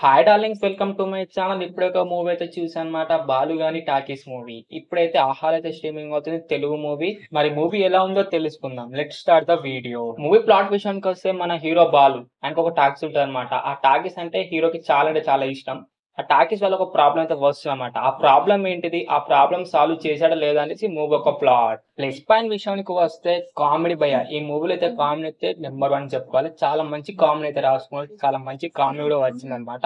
Hi darlings, welcome to my channel. ఇప్పుడే ఒక movie అయితే చూసానమాట. 'బాలు' గాని టాకీస్ మూవీ. ఇప్పుడైతే ఆహాలో అయితే స్ట్రీమింగ్ అవుతుంది, తెలుగు మూవీ. మరి మూవీ ఎలా ఉందో తెలుసుకుందాం. Let's start the video. Movie plot విషయానికొస్తే మన హీరో బాలు, ఆయనకు ఒక టాకీస్ ఉంటదనమాట. ఆ టాకీస్ అంటే హీరోకి చాలా అంటే చాలా ఇష్టం. ఆ టాకీస్ వల్ల ఒక ప్రాబ్లమ్ అయితే వస్తదనమాట. ఆ ప్రాబ్లమ్ ఏంటిది? ఆ ప్రాబ్లమ్ సాల్వ్ చేసాడా లేదా అనేసి మూవీ ఒక ప్లాట్. ప్లస్ పాయింట్ విషయానికి వస్తే కామెడీ భయ్యా. ఈ మూవీలో అయితే కామెడీ అయితే నెంబర్ 1 చెప్పుకోవాలి. చాలా మంచి కామెడీ అయితే రాసుకున్నారు. చాలా మంచి కామెడీ కూడా వచ్చిందనమాట.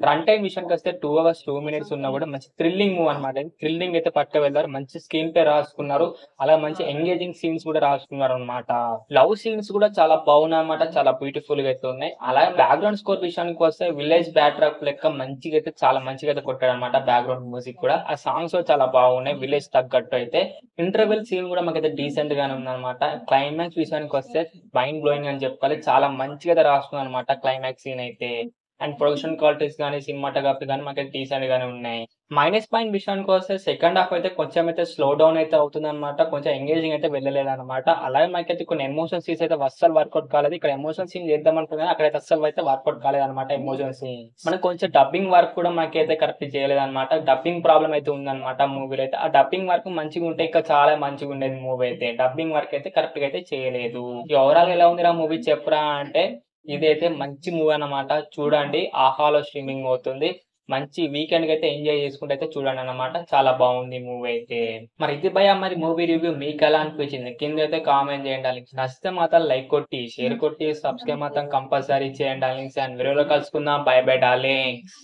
రన్ టైమ్ విషయానికి వస్తే 2 అవర్స్ 2 మినిట్స్ ఉన్నా కూడా మంచి థ్రిల్లింగ్ మూవ్ అనమాట. థ్రిల్లింగ్ అయితే పట్టుకు వెళ్తారు. మంచి స్క్రీన్ ప్లే రాసుకున్నారు. అలా మంచి ఎంగేజింగ్ సీన్స్ కూడా రాసుకున్నారు అనమాట. లవ్ సీన్స్ కూడా చాలా బాగున్నాయి అనమాట. చాలా బ్యూటిఫుల్ గా అయితే ఉన్నాయి. అలాగే బ్యాక్గ్రౌండ్ స్కోర్ విషయానికి వస్తే విలేజ్ బ్యాక్ డ్రాప్ లెక్క మంచిగా అయితే చాలా మంచిగా అయితే కొట్టాడు అనమాట. బ్యాక్గ్రౌండ్ మ్యూజిక్ కూడా ఆ సాంగ్స్ చాలా బాగున్నాయి. విలేజ్ తగ్గట్టు అయితే ఇంటర్వెల్ సీన్ కూడా మాకైతే డీసెంట్ గానే ఉందన్నమాట. క్లైమాక్స్ విషయానికి వస్తే మైండ్ బ్లోయింగ్ అని చెప్పాలి. చాలా మంచిగా అయితే రాసుకున్నారు అనమాట క్లైమాక్స్ సీన్ అయితే. అండ్ ప్రొడక్షన్ క్వాలిటీస్ గానీ, సినిమాటోగ్రఫీ గానీ మాకైతే డీసెంట్ గానే ఉన్నాయి. మైనస్ పాయింట్ విషయానికి వస్తే సెకండ్ హాఫ్ అయితే కొంచెం అయితే స్లో డౌన్ అయితే అవుతుందన్నమాట. కొంచెం ఎంగేజింగ్ అయితే వెళ్ళలేదన్నమాట. అలాగే మాకైతే కొన్ని ఎమోషన్ సీన్స్ అయితే అస్సలు వర్కౌట్ కాలేదు. ఇక్కడ ఎమోషన్ సీన్ చేద్దాం అనుకున్నా, అక్కడైతే అస్సలు అయితే వర్కౌట్ కాలేదన్నమాట ఎమోషన్ సీన్స్. మనకు కొంచెం డబ్బింగ్ వర్క్ కూడా మాకైతే కరెక్ట్ చేయలేదన్నమాట. డబ్బింగ్ ప్రాబ్లం అయితే ఉందన్నమాట మూవీలో అయితే. ఆ డబ్బింగ్ వర్క్ మంచిగా ఉంటే ఇంకా చాలా మంచిగా ఉండేది మూవీ అయితే. డబ్బింగ్ వర్క్ అయితే కరెక్ట్ గా అయితే చేయలేదు. ఓవరాల్ ఎలా ఉంది మూవీ చెప్పురా అంటే, ఇదైతే మంచి మూవీ అన్నమాట. చూడండి, ఆహాలో స్ట్రీమింగ్ అవుతుంది. మంచి వీకెండ్ కి అయితే ఎంజాయ్ చేసుకుంటూ అయితే చూడండి అన్నమాట. చాలా బాగుంది మూవీ అయితే. మరి ఇది భయ్యా, మరి మూవీ రివ్యూ మీకు ఎలా అనిపించింది కింద అయితే కామెంట్ చేయండి. నచ్చితే మాత్రం లైక్ కొట్టి, షేర్ కొట్టి, సబ్స్క్రైబ్ మాత్రం కంపల్సరీ చేయండి. అండ్ వీడియోలో కలుసుకుందాం. By by darlings.